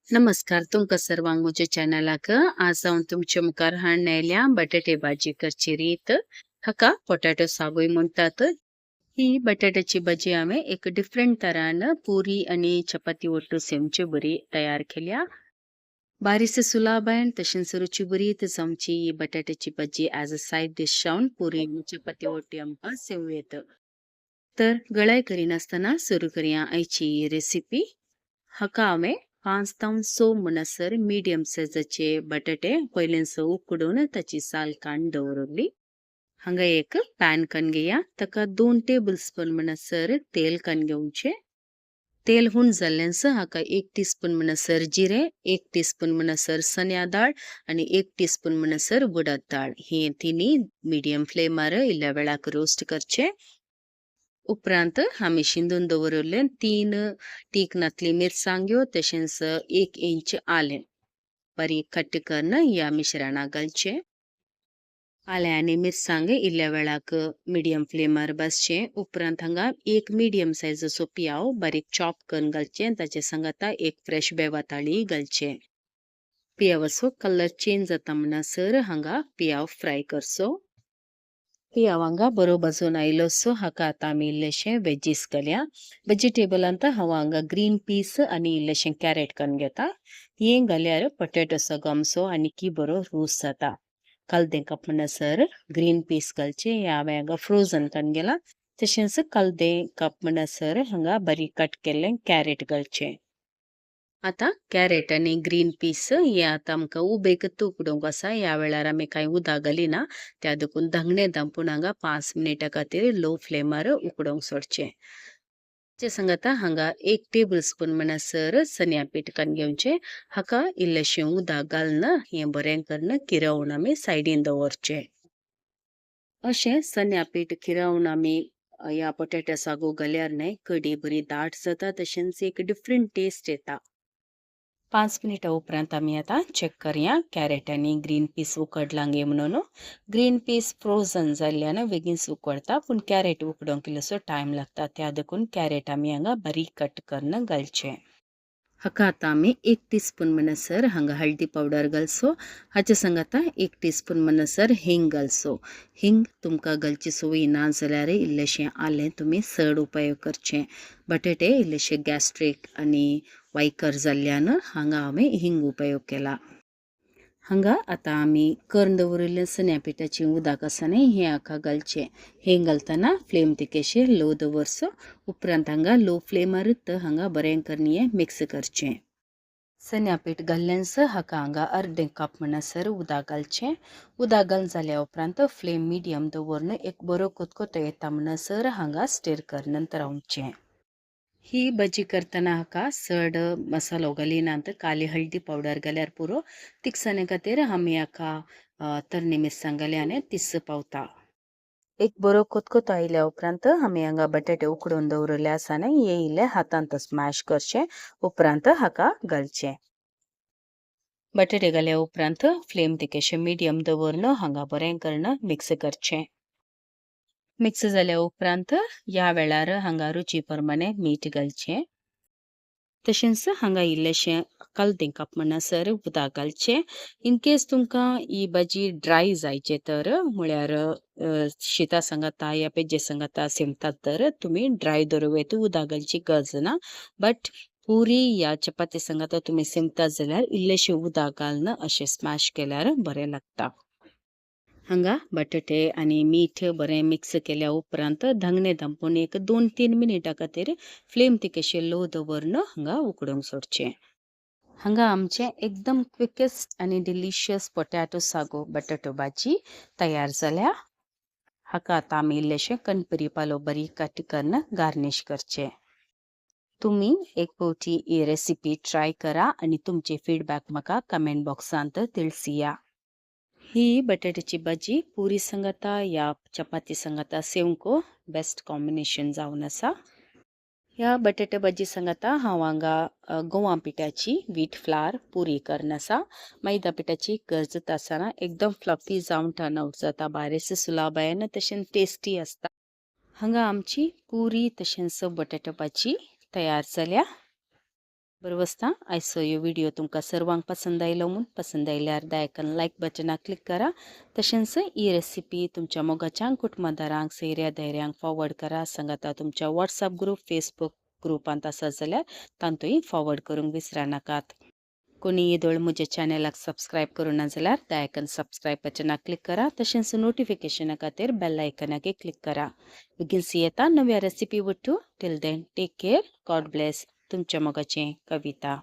नमस्कार तुमका सर्वांक मुझे चॅनलाक आज हांव तुमचे मुखार हाडून आयल्या बटाटे भाजी करची रीत. हाका पोटॅटो सागूय म्हणतात. ही बटाट्याची भाजी हांवें एक डिफरंट तरान पुरी आणि चपाती वट्टू सेमची बरी तयार केल्या. बारीस सुलाबान तशेंच रुची बरी आमची ही बटाट्याची भाजी ॲज अ सायड डिश जावन पुरी आणि चपाती वट्टी आमकां सेव येता. तर गळाय करिनासतना सुरू करूया आयची रेसिपी. हाका हांवें 5 तावन 6 म्हणसर मिडियम सायजाचे बटाटे पयलींच उकडून ताची साल काडून दवरली. हांगा एक पॅन करून घेया. ताका 2 टेबल स्पून म्हणसर तेल करून घेवचे. तेल हुण जाल्ल्यानस हाका 1 टीस्पून म्हणसर जिरे, 1 टीस्पून म्हणसर चण्या डाळ आणि 1 टीस्पून म्हणसर उडद डाळ हे तिनी मिडियम फ्लेमार इल्ल्या वेळाक रोस्ट करचे. उपरांत आमी शिंदून दवरले 3 तीख मिरसांग्यो तशेंच 1 इंच आलें बारीक कट करून या मिश्रणाक घालचे. आलें आनी मिरसांग इल्ल्या वेळाक मिडियम फ्लेमार भाजचे. उपरांत हांगा एक मिडियम सायजाचो पियाव बारीक चॉप करून घालचे. ताचे सांगाता एक फ्रेश बेवाताळी घालचे. पियावाचो कलर चेंज जाता म्हणसर हांगा पियाव फ्राय करचो. पियावांगा बरो भाजून आयलोसो हाका आतां आमी इल्लेशें वेजीस घालया. वेजिटेबलांत हांव हांगा ग्रीन पीस आनी इल्लेशें कॅरेट करून घेता. हे घाल्यार पोटॅटोचो आमचो आनीकी बरो रूच जाता. कलदें काप म्हणसर ग्रीन पीस घालचे. हे हांवें हांगा फ्रोझन करून गेला. तशेंच कलदें काप म्हणसर हांगा बारीक कट केल्लें कॅरेट घालचें. आता कॅरेट आणि ग्रीन पीस हे आता आमकां उबेक उकडूंक आसा. ह्या वेळार आमी कांय उदक घालिना. त्या देखून धांगणे धांपून हांगा 5 मिनिटां खातीर लो फ्लेमार उकडूंक सोडचें. ताचे सांगाता हांगा 1 टेबल स्पून म्हणसर चण्या पीठ करून घेवचें. हाका इल्लेशें उदक घालून हें बरें करून किरवून आमी सायडीन दवरचें. अशें चण्या पीठ किरवून आमी ह्या पोटॅटो सागू घाल्यार न्हय कडी बरी दाट जाता तशेंच एक डिफरंट टेस्ट येता. 5 मिनिटां उपरांत आमी आतां चेक करया कॅरेट आनी ग्रीन पीस उकडलां गे म्हणून. ग्रीन पीस फ्रोझन जाल्ल्यान बेगीन उकडटा पूण कॅरेट उकडूंक इल्लोसो टायम लागता. त्या देखून कॅरेट आमी हांगा बारीक कट करून घालचें. हाका आतां आमी 1 टीस्पून म्हणसर हांगा हळदी पावडर घालचो. हाचे सांगाता 1 टीस्पून म्हणसर हिंग घालचो. हिंग तुमकां घालची सवय ना जाल्यार इल्लेशें आलें तुमी चड उपयोग करचें. बटाटे इल्लेशे गॅस्ट्रीक आनी वायकर जाल्ल्यान हांगा हांवें हिंग उपयोग केला. हांगा आतां आमी करून दवरिल्लें चण्या पिठाचें उदक आसा न्हय हें हाका घालचें. हें घालतना फ्लेम तिकेशेर लो दवरचो. उपरांत हांगा लो फ्लेमारूच हांगा बरें करून हें मिक्स करचें. चण्या पीठ घाल्ल्यानस हाका हांगा अर्दें कप म्हणसर उदक घालचें. उदक घालून जाल्या उपरांत फ्लेम मिडियम दवरून एक बरो कोतकोतो येता म्हणसर हांगा स्टीर करून रावचें. ही भाजी करतना हाका चड मसालो घालिनात. काली हळदी पावडर घाल्यार पुरो. तिखसाणे खातीर आमी हाका तरणे मिरसांग घाल्यार तिस्स पावता. एक बरो कोतकोतो आयल्या उपरांत आमी हांगा बटाटे उकडून दवरले आसा न्हय हे इल्ले हातांत स्मॅश करचें. उपरांत हाका घालचें. बटाटे घाल्या उपरांत फ्लेम तिकेशें मिडियम दवरून हांगा बरें करून मिक्स करचें. मिक्स जाल्या उपरांत ह्या वेळार हांगा रुची प्रमाणे मीठ घालचें. तशेंच हांगा इल्लेशें कलदें काप म्हणसर उदक घालचें. इन केस तुमकां ही भाजी ड्राय जायचे तर म्हळ्यार शिता सांगाता या पेजे सांगाता सेमतात तर तुमी ड्राय दरवेत उदक घालची गरज ना. बट पुरी या चपाती सांगाता तुमी सेमतात जाल्यार इल्लेशें उदक घालून अशें स्मॅश केल्यार बरें लागता. हांगा बटाटे आनी मीठ बरें मिक्स केल्या उपरांत धांगणे धांपून एक 2-3 मिनिटां खातीर फ्लेम तिकेशें लो दवरून हांगा उकडूंक सोडचें. हांगा आमचें एकदम क्विकेस्ट आनी डिलिशियस पोटॅटो सागो बटाटो भाजी तयार जाल्या. हाका आतां आमी इल्लेशें कणपरी पालो बारीक कट करून गार्निश करचें. तुमी एक फावटी ही रेसिपी ट्राय करा आनी तुमचे फीडबॅक म्हाका कमेंट बॉक्सांत तिळसिया. ही बटाट्याची भाजी पुरी सांगाता या चपाती सांगाता सेवको बेस्ट कॉम्बिनेशन जावन आसा. ह्या बटाटा भाजी सांगाता हांव हांगा गंवा पिठाची व्हीट फ्लावर पुरी करून आसा. मैदा पिठाची गरज आसना. एकदम फ्लफी जावन टर्न आउट जाता. बारीस सुलाबायन तशेंच टेस्टी आसता. हांगा आमची पुरी तशेंच बटाटा भाजी तयार जाल्या. बरोबर आसता आयचो ह्यो व्हिडिओ तुमकां सर्वांक पसंद आयलो म्हूण पसंद आयल्यार दायकन लायक बटनाक क्लिक करा. तशेंच ही रेसिपी तुमच्या मोगाच्यांक कुटुंबदारांक सैऱ्या धैर्यांक फॉरवर्ड करा. सांगाता तुमच्या व्हॉट्सअप ग्रुप फेसबुक ग्रुपांत आसत जाल्यार तांतूय फॉरवर्ड करूंक विसरा नाकात. कोणी येदोळ म्हज्या चॅनलाक सबस्क्रायब करूना जाल्यार दायकन सबस्क्रायब बटनाक क्लिक करा. तशेंच नोटिफिकेशना खातीर बेल आयकनाक क्लिक करा. बेगीनच येता नव्या रेसिपी वट्टू. Till then take care. God bless. तुमच्या मोगाचें कविता.